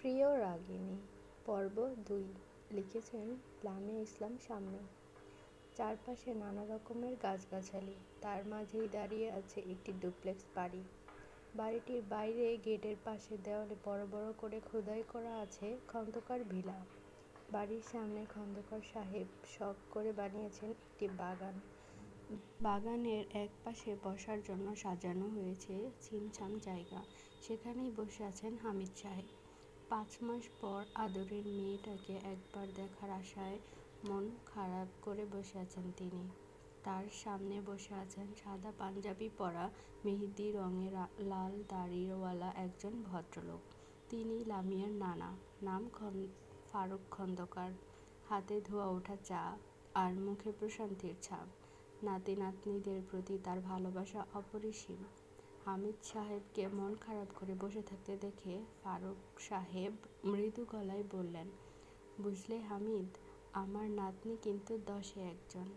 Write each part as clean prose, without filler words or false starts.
প্রিয় রাগিনী পর্ব ২ লিখেছেন লামিয়া ইসলাম শাম্মী। চারপাশে নানা রকমের গাছগাছালি, তার মাঝেই দাঁড়িয়ে আছে একটি ডুপ্লেক্স বাড়ি। বাড়িটির বাইরে গেটের পাশে দেওয়ালে বড় বড় করে খোদাই করা আছে খন্দকার ভিলা। বাড়ির সামনে খন্দকার সাহেব শখ করে বানিয়েছেন একটি বাগান। বাগানের এক পাশে বসার জন্য সাজানো হয়েছে ছিমছাম জায়গা, সেখানেই বসে আছেন হামিদ সাহেব। ৫ মাস পর আদরের মেয়েটাকে একবার দেখার আশায় মন খারাপ করে বসে আছেন তিনি। তার সামনে বসে আছেন সাদা পাঞ্জাবি পরা, মেহেদি রঙের লাল দাড়িওয়ালা একজন ভদ্রলোক। তিনি লামিয়ার নানা, নাম ফারুক খন্দকার। হাতে ধোয়া ওঠা চা আর মুখে প্রশান্তির ছাপ। নাতি নাতনিদের প্রতি তার ভালোবাসা অপরিসীম। হামিদ সাহেবকে মন খারাপ করে বসে থাকতে দেখে ফারুক সাহেব মৃদু গলায় বললেন, বুঝলে হামিদ, আমার নাতনি কিন্তু ১০-এ একজন।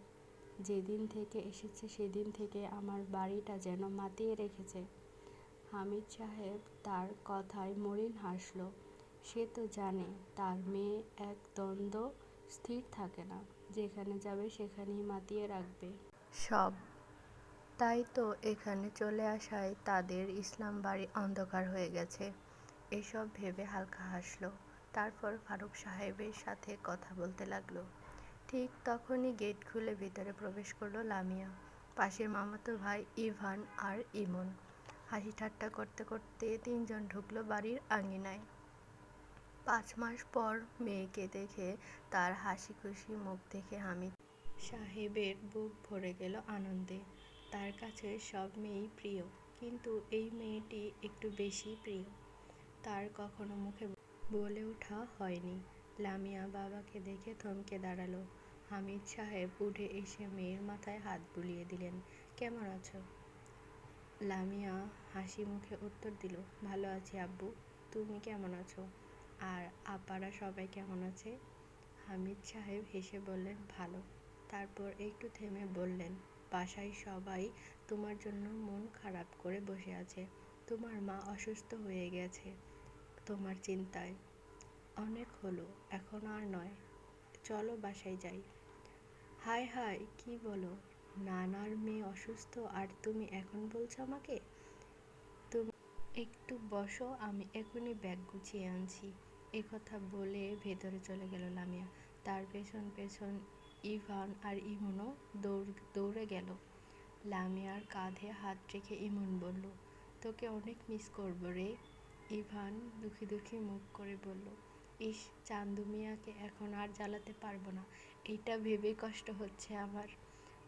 যেদিন থেকে এসেছে সেদিন থেকে আমার বাড়িটা যেন মাতিয়ে রেখেছে। হামিদ সাহেব তার কথায় মলিন হাসল। সে তো জানে তার মেয়ে এক দ্বন্দ্ব স্থির থাকে না, যেখানে যাবে সেখানেই মাতিয়ে রাখবে সব। তাই তো এখানে চলে আসায় তাদের ইসলাম বাড়ি অন্ধকার হয়ে গেছে। এসব ভেবে হালকা হাসল। তারপর ফারুক সাহেবের সাথে কথা বলতে লাগলো। ঠিক তখনই গেট খুলে ভিতরে প্রবেশ করলো লামিয়া, পাশের মামাতো ভাই ইভান আর ইমন। হাসি ঠাট্টা করতে করতে তিনজন ঢুকলো বাড়ির আঙিনায়। ৫ মাস পর মেয়েকে দেখে, তার হাসি খুশি মুখ দেখে হামিদ সাহেবের বুক ভরে গেল আনন্দে। তার কাছে সব মেয়েই প্রিয়, কিন্তু এই মেয়েটি একটু বেশি প্রিয়। তার কখনো মুখে বলে ওঠা হয়নি। লামিয়া বাবাকে দেখে থমকে দাঁড়ালো। হামিদ সাহেব উঠে এসে মেয়ের মাথায় হাত বুলিয়ে দিলেন। কেমন আছো? লামিয়া হাসি মুখে উত্তর দিল, ভালো আছি আব্বু, তুমি কেমন আছো? আর আপারা সবাই কেমন আছে? হামিদ সাহেব হেসে বললেন, ভালো। তারপর একটু থেমে বললেন, বাসায় সবাই তোমার জন্য মন খারাপ করে বসে আছে। তোমার মা অসুস্থ হয়ে গেছে তোমার চিন্তায়। অনেক হলো, এখন আর নয়, চলো বাসায় যাই। হায় হায়, কি বলো? নানার মেয়ে অসুস্থ আর তুমি এখন বলছো আমাকে? তুমি একটু বসো, আমি এখনই ব্যাগ গুছিয়ে আনছি। একথা বলে ভেতরে চলে গেল লামিয়া। তার পেছন পেছন ইভান আর ইমনও দৌড়ে গেল। লামিয়ার কাঁধে হাত রেখে ইমন বলল, তোকে অনেক মিস করবো রে। ইভান দুঃখী দুঃখী মুখ করে বলল, ইস, চান্দু মিয়াকে এখন আর জ্বালাতে পারবো না, এইটা ভেবেই কষ্ট হচ্ছে আমার।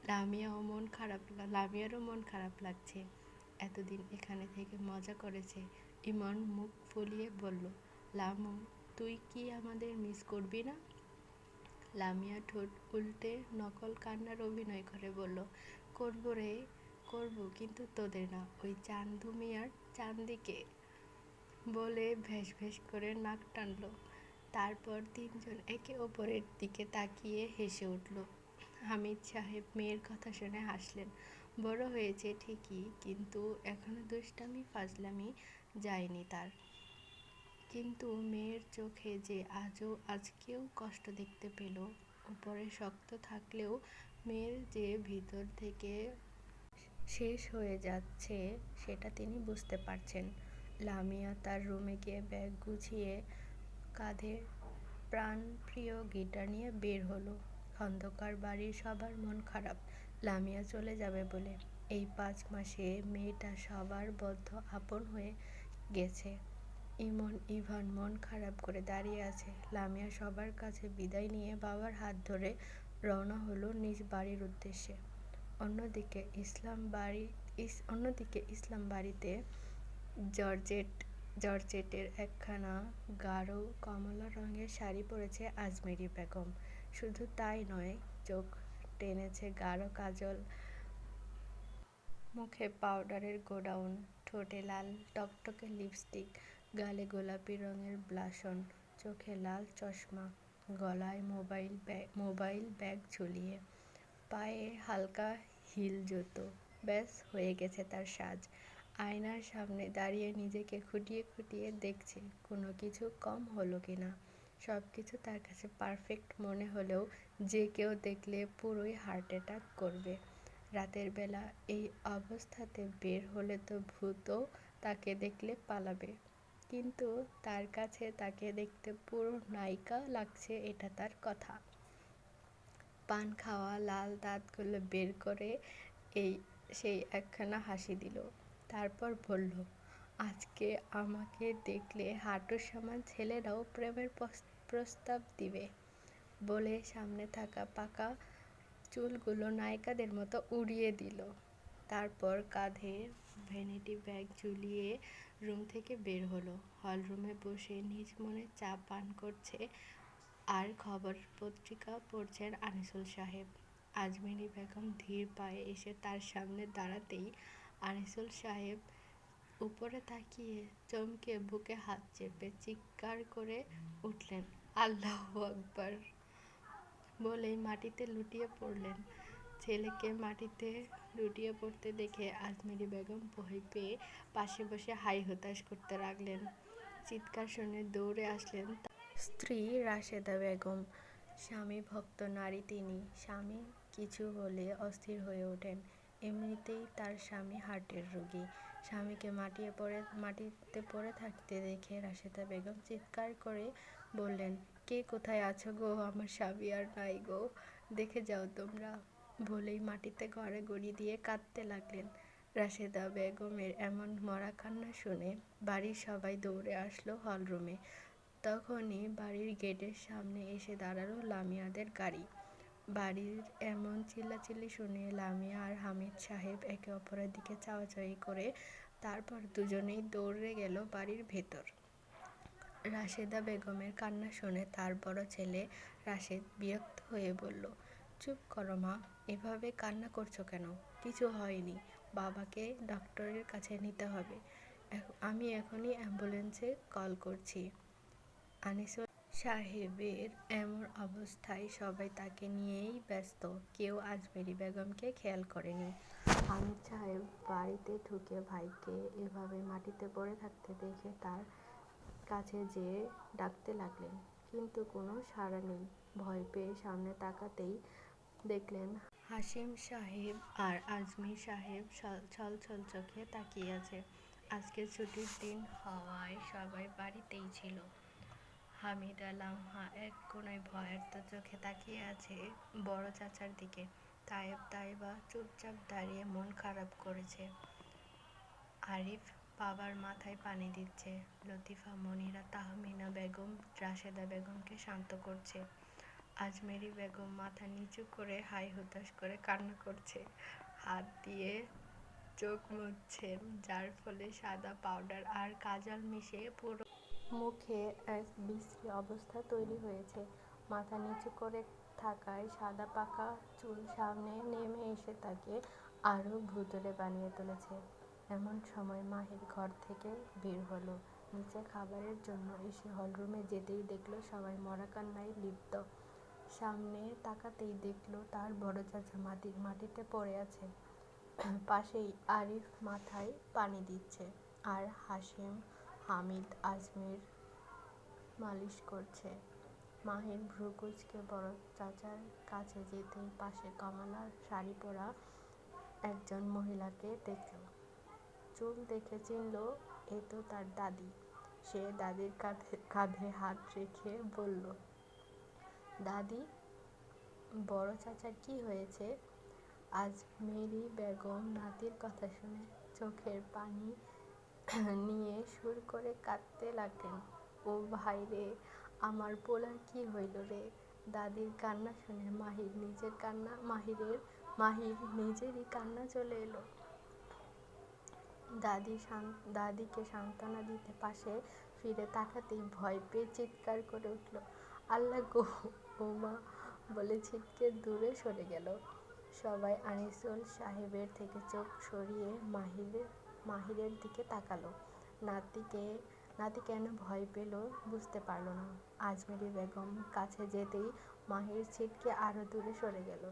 লামিয়ারও মন খারাপ লাগছে। এতদিন এখানে থেকে মজা করেছে। ইমন মুখ ফুলিয়ে বলল, লামু, তুই কি আমাদের মিস করবি না? লামিয়া ঠোঁট উল্টে নকল কান্নার অভিনয় করে বলল, করবো রে, করবো, কিন্তু তোদের না, ওই চান্দু মিয়ার চান্দিকে। বলে ভ্যাস ভ্যাস করে নাক টানল। তারপর তিনজন একে অপরের দিকে তাকিয়ে হেসে উঠল। হামিদ সাহেব মেয়ের কথা শুনে হাসলেন। বড় হয়েছে ঠিকই, কিন্তু এখনো দুষ্টামি ফাজলামি যায়নি তার। কিন্তু মেয়ের চোখে যে আজকেও কষ্ট দেখতে পেল, উপরে শক্ত থাকলেও মেয়ের যে ভিতর থেকে শেষ হয়ে যাচ্ছে, সেটা তিনি বুঝতে পারছেন। লামিয়া তার রুমে গিয়ে ব্যাগ গুছিয়ে কাঁধে প্রাণপ্রিয় গিটার নিয়ে বের হলো। খন্দকার বাড়ির সবার মন খারাপ লামিয়া চলে যাবে বলে। এই ৫ মাসে মেয়েটা সবার বদ্ধ আপন হয়ে গেছে। ইমন ইভান মন খারাপ করে দাঁড়িয়ে আছে। লামিয়া সবার কাছে বিদায় নিয়ে বাবার হাত ধরে রওনা হলো নিজ বাড়ির উদ্দেশ্যে। অন্যদিকে ইসলাম বাড়িতে জর্জেটের একখানা গাঢ় কমলা রঙের শাড়ি পরেছে আজমেরি বেগম। শুধু তাই নয়, চোখ টেনেছে গাঢ় কাজল, মুখে পাউডারের গোডাউন, ঠোঁটে লাল টকটকে লিপস্টিক, গালে গোলাপি রঙের ব্লাশন, চোখে লাল চশমা, গলায় মোবাইল ব্যাগ ঝুলিয়ে, পায়ে হালকা হিল জুতো। ব্যাস, হয়ে গেছে তার সাজ। আয়নার সামনে দাঁড়িয়ে নিজেকে খুঁটিয়ে খুঁটিয়ে দেখছে কোনো কিছু কম হলো কিনা। সব কিছু তার কাছে পারফেক্ট মনে হলেও যে কেউ দেখলে পুরোই হার্ট অ্যাটাক করবে। রাতের বেলা এই অবস্থাতে বের হলে তো ভূতও তাকে দেখলে পালাবে, কিন্তু তার কাছে তাকে দেখতে পুরো নায়িকা লাগছে, এটা তার কথা। পান খাওয়া লাল দাঁতগুলো বের করে সেই একখানা হাসি দিল। তারপর বলল, আজকে আমাকে দেখলে হাঁটুর সমান ছেলেরাও প্রেমের প্রস্তাব দিবে। বলে সামনে থাকা পাকা চুলগুলো নায়িকাদের মতো উড়িয়ে দিল। তারপর কাঁধে ভ্যানিটি ব্যাগ ঝুলিয়ে রুম থেকে বের হলো। হল রুমে বসে নিজ মনে চা পান করছে আর খবর পত্রিকা পড়ছেন আনিসুল সাহেব। আজমেরী বেগম ধীর পায়ে এসে তার সামনে দাঁড়াতেই আনিসুল সাহেব উপরে তাকিয়ে চমকে বুকে হাত চেপে চিৎকার করে উঠলেন, আল্লাহু আকবার বলেই মাটিতে লুটিয়ে পড়লেন। ছেলেকে মাটিতে লুটিয়ে পড়তে দেখে আজমেরী বেগম ভয় পেয়ে পাশে বসে হাই হতাশ করতে লাগলেন। চিৎকার শুনে দৌড়ে আসলেন স্ত্রী রাশেদা বেগম। স্বামী ভক্ত নারী তিনি। স্বামী কিছু হলে অস্থির হয়ে ওঠেন। এমনিতেই তার স্বামী হার্টের রোগী। স্বামীকে মাটিতে পড়ে থাকতে দেখে রাশেদা বেগম চিৎকার করে বললেন, কে কোথায় আছো গো? আমার স্বামী আর নাই গো, দেখে যাও তোমরা। বলেই মাটিতে গড়াগড়ি দিয়ে কাঁদতে লাগলেন। রাশেদা বেগমের এমন মরা কান্না শুনে বাড়ির সবাই দৌড়ে আসলো হলরুমে। তখনই বাড়ির গেটের সামনে এসে দাঁড়ালো লামিয়াদের গাড়ি। বাড়ির এমন চিল্লাচিল্লি শুনে লামিয়া আর হামিদ সাহেব একে অপরের দিকে চাওয়াচাওয়ি করে তারপর দুজনেই দৌড়ে গেল বাড়ির ভেতর। রাশেদা বেগমের কান্না শুনে তার বড় ছেলে রাশেদ বিরক্ত হয়ে বলল, চুপ করো মা, এভাবে কান্না করছো কেন? কিছু হয়নি, বাবাকে ডক্টরের কাছে নিতে হবে, আমি এখনই অ্যাম্বুলেন্সে কল করছি। আনিসুল সাহেবের এমন অবস্থায় সবাই তাকে নিয়েই ব্যস্ত, কেউ আজমেরী বেগমকে খেয়াল করেনি। হামিদ সাহেব বাড়িতে ঢুকে ভাইকে এভাবে মাটিতে পড়ে থাকতে দেখে তার কাছে যেয়ে ডাকতে লাগলেন, কিন্তু কোনো সাড়া নেই। ভয় পেয়ে সামনে তাকাতেই দেখলেন হাসিম সাহেব আর আজমির সাহেব ছলছল চোখে তাকিয়ে আছে। আজকে ছুটির দিন হওয়ায় সবাই বাড়িতেই ছিল। হামিদা লামহা এক কোণায় ভয়ার্ত চোখে তাকিয়ে আছে বড় চাচার দিকে। তাইবা চুপচাপ দাঁড়িয়ে মন খারাপ করেছে। আরিফ বাবার মাথায় পানি দিচ্ছে। লতিফা, মনিরা, তাহমিনা বেগম রাশেদা বেগমকে শান্ত করছে। আজমেরী বেগম মাথা নিচু করে হাই হুতাশ করে কান্না করছে। হাত দিয়ে চোখ মুছছেন, যার ফলে সাদা পাউডার আর কাজল মিশে পুরো মুখে এক বিশ্রী অবস্থা তৈরি হয়েছে। মাথা নিচু করে থাকায় সাদা পাকা চুল সামনে নেমে এসে তাকে আরও ভুতুড়ে বানিয়ে তুলেছে। এমন সময় মাহির ঘর থেকে বের হলো। নিচে খাবারের জন্য এসে হলরুমে যেতেই দেখলো সবাই মরা কান্নায় লিপ্ত। সামনে তাকাতেই দেখলো তার বড় চাচা মাটিতে পড়ে আছে। পাশেই আরিফ মাথায় পানি দিচ্ছে আর হাসিম, হামিদ, আজমির মালিশ করছে। মাহির ভ্রু কুঁচকে বড় চাচার কাছে যেতেই পাশে কমলার শাড়ি পরা একজন মহিলাকে দেখল। চুল দেখে চিনল এ তো তার দাদি। সে দাদির কাঁধে হাত রেখে বলল, দাদি, বড় চাচার কি হয়েছে? আজমেরী বেগম নাতির কথা শুনে চোখের পানি নিয়ে সুর করে কাঁদতে লাগলেন, ও ভাই রে, আমার পোলার কি হইল রে? দাদির কান্না শুনে মাহির নিজেরই কান্না চলে এলো। দাদিকে সান্ত্বনা দিতে পাশে ফিরে তাকাতেই ভয় পেয়ে চিৎকার করে উঠল, আল্লাহ গো, ও মা বলে ছিটকে দূরে সরে গেল। সবাই আনিসুল সাহেবের থেকে চোখ সরিয়ে মাহিরের দিকে তাকালো। নাতি কেন ভয় পেল বুঝতে পারল না। আজমেরী বেগম কাছে যেতেই মাহির ছিটকে আরো দূরে সরে গেল।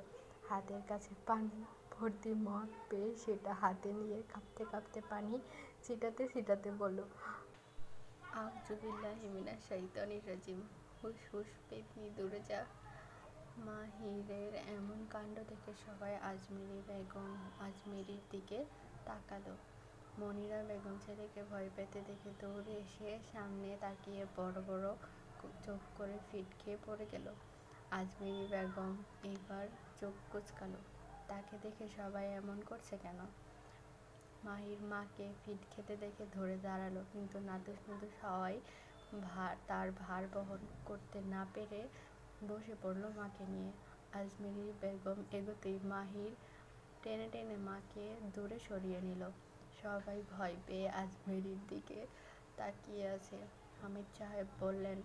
হাতের কাছে পানি ভর্তি মগ পেয়ে সেটা হাতে নিয়ে কাঁপতে কাঁপতে পানি ছিটাতে ছিটাতে বলল, আউযুবিল্লাহি মিনাশ শাইতানির রাজিম, হুস হুস পেতনি দূরে যা। মাহিরের এমন কাণ্ড দেখে সবাই আজমেরির দিকে তাকালো। মনিরা বেগম ছেলেকে ভয় পেতে দেখে দৌড়ে এসে সামনে তাকিয়ে বড় বড় চোখ করে ফিট খেয়ে পড়ে গেল। আজমেরি বেগম এবার চোখ কুঁচকালো। তাকে দেখে সবাই এমন করছে কেন? মাহির মাকে ফিট খেতে দেখে ধরে দাঁড়ালো, কিন্তু নাদুস নুদুস হওয়ায় তার ভার বহন করতে না পেরে বসে পড়ল মাকে নিয়ে। আজমেরি বেগম এগোতেই মাহির টেনে টেনে মাকে দূরে সরিয়ে নিল। সবাই ভয় পেয়ে আজমেরির দিকে তাকিয়ে আছে। হামিদ সাহেব বললেন,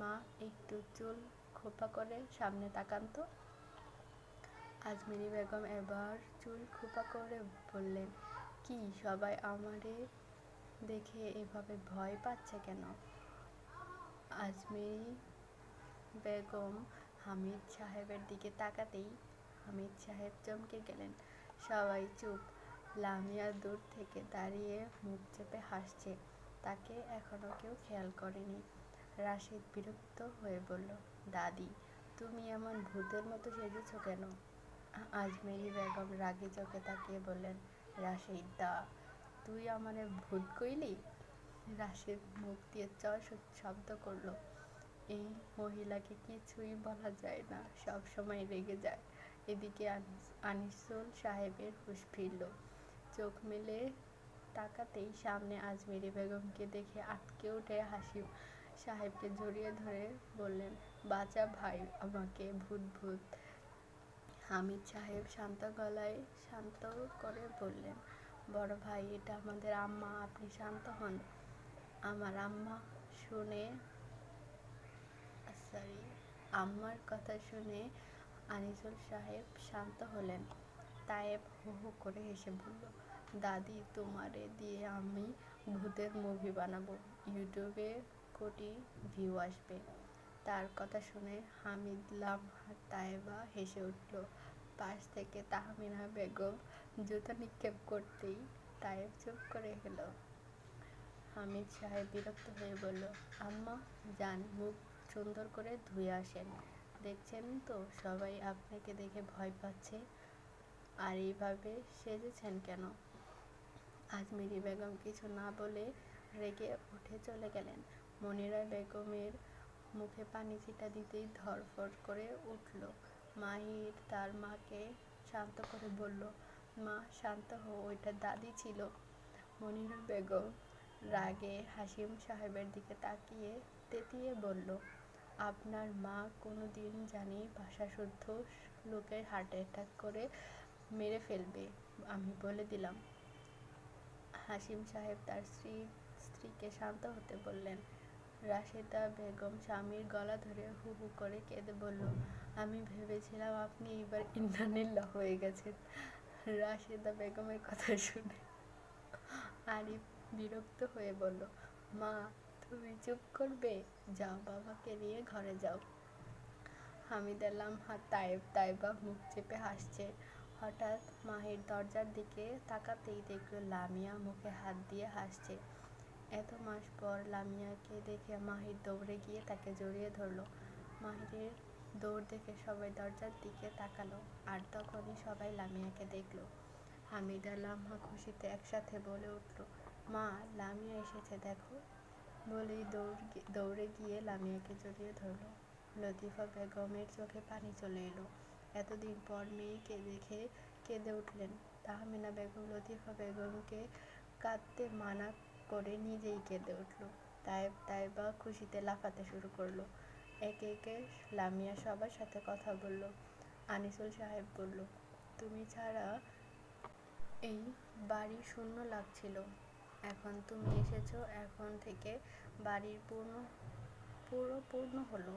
মা একটু চুল খোপা করে সামনে তাকান তো। আজমেরি বেগম এবার চুল খোপা করে বললেন, কি সবাই আমারে দেখে এভাবে ভয় পাচ্ছে কেন? আজমেরি বেগম হামিদ সাহেবের দিকে তাকাতেই হামিদ সাহেব চমকে গেলেন। সবাই চুপ। লামিয়া দূর থেকে দাঁড়িয়ে মুখ চেপে হাসছে। তাকে এখনো কেউ খেয়াল করেনি। রাশেদ বিরক্ত হয়ে বলল, দাদি, তুমি এমন ভূতের মতো সেজেছ কেন? আজমেরি বেগম রাগে চোখে তাকিয়ে বললেন, রাশেদ দা, তুই আমারে ভূত কইলি? রাশেদ মুখ দিয়ে শব্দ করল। এই মহিলাকে কিছুই বলা যায় না, সব সময় রেগে যায়। এদিকে আনিসুল সাহেবের হুঁশ ফিরল। চোখ মেলে তাকাতেই সামনে আজমেরি বেগমকে দেখে আঁতকে উঠে হাসিম সাহেবকে জড়িয়ে ধরে বললেন, বাঁচা ভাই আমাকে, ভূত ভূত। হামিদ সাহেব শান্ত গলায় শান্ত করে বললেন, বড় ভাই, এটা আমাদের আম্মা, আপনি শান্ত হন। আমার আম্মার কথা শুনে আনিসুল সাহেব শান্ত হলেন। তায়েব হু হু করে হেসে বলল, দাদি, তোমারে দিয়ে আমি ভূতের মুভি বানাবো, ইউটিউবে কোটি ভিউ আসবে। তার কথা শুনে হামিদ, লামহা, তায়েবা হেসে উঠল। পাশ থেকে তাহমিনা বেগম জুতা নিক্ষেপ করতেই তায়েব চুপ করে গেল। হামিদ সাহেব বিরক্ত হয়ে বলল, আম্মা যান, মুখ সুন্দর করে ধুয়ে আসেন। দেখছেন তো সবাই আপনাকে দেখে ভয় পাচ্ছে, আর এইভাবে সেজেছেন কেন? আজমেরি বেগম কিছু না বলে রেগে উঠে চলে গেলেন। মনিরা বেগমের মুখে পানি ছিটা দিতেই ধড়ফড় করে উঠল। মাহির তার মাকে শান্ত করে বলল, মা শান্ত হও, ওইটা দাদি ছিল। মনিরা বেগম রাগে হাসিম সাহেবের দিকে তাকিয়ে তেতিয়ে বলল, আপনার মা কোনো দিন জানি ভাষাশুদ্ধ লোকের হার্ট অ্যাটাক করে মেরে ফেলবে, আমি বলে দিলাম। হাসিম সাহেব তার স্ত্রীকে শান্ত হতে বললেন। রাশেদা বেগম স্বামীর গলা ধরে হু হু করে কেঁদে বলল, আমি ভেবেছিলাম আপনি এবার ইন্নালিল্লাহ হয়ে গেছেন। রাশেদা বেগমের কথা শুনে আরিফ বিরক্ত হয়ে বলল, মা তুমি চুপ করবে, যাও বাবাকে নিয়ে ঘরে যাও। হামিদা, লামহা, তাইবা মুখ চেপে হাসছে। হঠাৎ মাহির দরজার দিকে তাকাতেই দেখল লামিয়া মুখে হাত দিয়ে হাসছে। এত মাস পর লামিয়াকে দেখে মাহির দৌড়ে গিয়ে তাকে জড়িয়ে ধরল। মাহিরের দৌড় দেখে সবাই দরজার দিকে তাকালো, আর তখনই সবাই লামিয়াকে দেখল। হামিদা, লামহা খুশিতে একসাথে বলে উঠল, মা, লামিয়া এসেছে দেখো। বলেই দৌড়ে গিয়ে লামিয়াকে জড়িয়ে ধরল। লতিফা বেগমের চোখে পানি চলে এলো। এতদিন পর মেয়েকে দেখে কেঁদে উঠলেন। তাহমিনা বেগম লতিফা বেগমকে কাঁদতে মানা করে নিজেই কেঁদে উঠল। তাইবা খুশিতে লাফাতে শুরু করলো। একে একে লামিয়া সবার সাথে কথা বলল। আনিসুল সাহেব বলল, তুমি ছাড়া এই বাড়ি শূন্য লাগছিল, এখন তুমি এসেছো, এখন থেকে বাড়ির পুরো পূর্ণ হলো।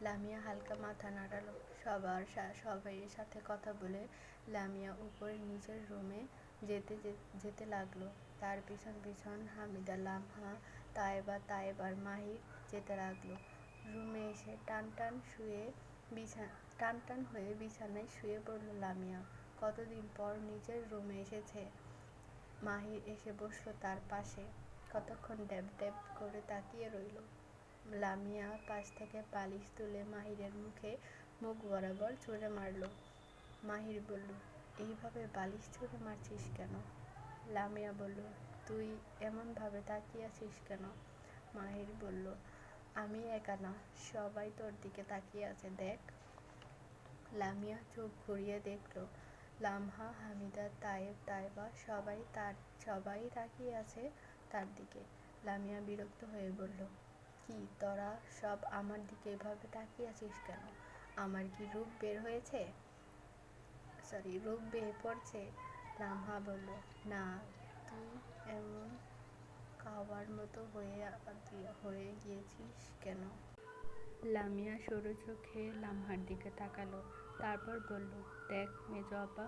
লামিয়া হালকা মাথা নাড়ালো। সবাই সাথে কথা বলে লামিয়া উপরে নিজের রুমে যেতে লাগলো। তার পিছন পিছন হামিদা, লামহা, তায়েব আর মাহির যেতে লাগলো। রুমে এসে টান টান হয়ে বিছানায় শুয়ে পড়ল লামিয়া। কতদিন পর নিজের রুমে এসেছে। মাহির এসে বসলো তার পাশে। কতক্ষণ ড্যাব ড্যাব করে তাকিয়ে রইল। লামিয়া পাশ থেকে বালিশ তুলে মাহিরের মুখ বরাবর ছুঁড়ে মারল। মাহির বলল, এইভাবে বালিশ ছুঁড়ে মারছিস কেন? লামিয়া বলল, তুই এমনভাবে তাকিয়ে আছিস কেন? মাহির বলল, আমি একা না, সবাই তোর দিকে তাকিয়ে আছে, দেখ। লামিয়া চোখ ঘুরিয়ে দেখল লামহা, হামিদা, তায়েব, তাইবা সবাই তাকিয়ে আছে তার দিকে। লামিয়া বিরক্ত হয়ে বলল, কি তোরা সব আমার দিকে এভাবে তাকিয়ে আছিস কেন? আমার কি রূপ বেয়ে পড়ছে? লামহা বলল, না, তুই এমন খাওয়ার মতো হয়ে গিয়েছিস কেন? লামিয়া সরু চোখে লামহার দিকে তাকালো, তারপর বলল, দেখ মেজো আপা,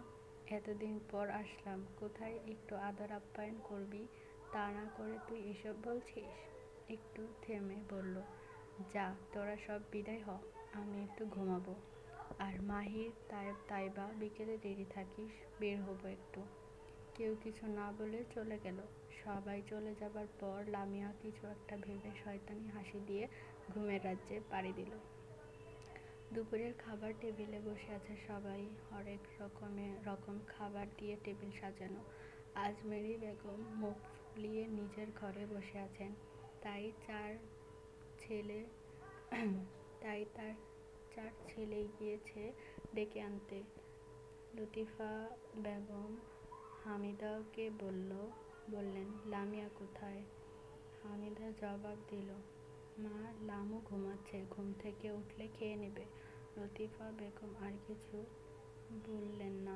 এতদিন পর আসলাম, কোথায় একটু আদর আপ্যায়ন করবি, তা না করে তুই এসব বলছিস? একটু থেমে বলল, যা তোরা সব বিদায় হ, আমি একটু ঘুমাবো। আর মাহির, তায়েব, তাইবা, বিকেলে দেরি থাকিস, বের হবো একটু। কেউ কিছু না বলে চলে গেল। সবাই চলে যাবার পর লামিয়া কিছু একটা ভেবে শয়তানি হাসি দিয়ে ঘুমের রাজ্যে পাড়ি দিল। দুপুরের খাবার টেবিলে বসে আছে সবাই। হরেক রকম খাবার দিয়ে টেবিল সাজানো। আজমেরি বেগম মুখ ফুলিয়ে নিজের ঘরে বসে আছেন। তাই তার 4 ছেলে গিয়েছে ডেকে আনতে। লতিফা বেগম হামিদাকে বললেন, লামিয়া কোথায়? হামিদা জবাব দিল, মা, লামু ঘুমাচ্ছে, ঘুম থেকে উঠলে খেয়ে নেবে। লতিফা বেগম আর কিছু বললেন না,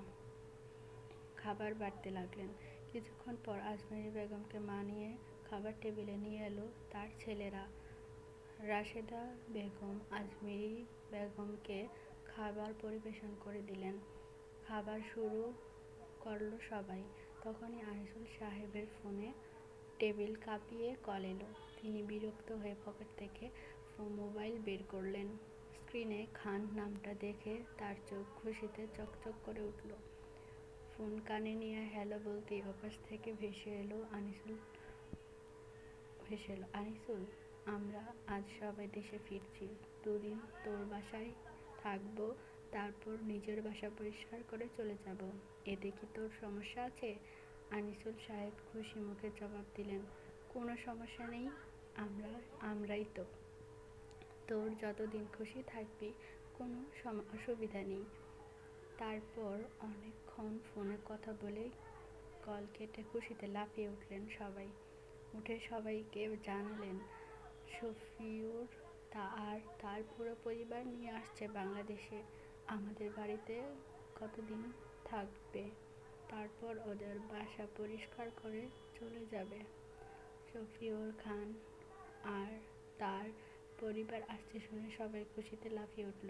খাবার বাড়তে লাগলেন। কিছুক্ষণ পর আজমেরি বেগমকে মানিয়ে খাবার টেবিলে নিয়ে এলো তার ছেলেরা। রাশেদা বেগম আজমেরি বেগমকে খাবার পরিবেশন করে দিলেন। খাবার শুরু করল সবাই। তখনই আনিসুল সাহেবের ফোনে টেবিল কাঁপিয়ে কল এলো। তিনি বিরক্ত হয়ে পকেট থেকে মোবাইল বের করলেন। স্ক্রিনে খান নামটা দেখে তার চোখ খুশিতে চকচক করে উঠল। ফোন কানে নিয়ে হ্যালো বলতেই ওপাশ থেকে ভেসে এলো আনিসুল, আমরা আজ সবাই দেশে ফিরছি, 2 দিন তোর বাসায় থাকবো, তারপর নিজের বাসা পরিষ্কার করে চলে যাব। এতে কি তোর সমস্যা আছে? আনিসুল সাহেব খুশি মুখে জবাব দিলেন, কোনো সমস্যা নেই, আমরাই তো। তোর যতদিন খুশি থাকবি, কোনো অসুবিধা নেই। তারপর অনেকক্ষণ ফোনে কথা বলে কল কেটে খুশিতে লাফিয়ে উঠলেন সবাই। উঠে সবাইকে জানালেন শফিউর আর তার পুরো পরিবার নিয়ে আসছে বাংলাদেশে, আমাদের বাড়িতে কতদিন থাকবে, তারপর ওদের বাসা পরিষ্কার করে চলে যাবে। শফিউর খান আর তার পরিবার আসছে শুনে সবাই খুশিতে লাফিয়ে উঠল।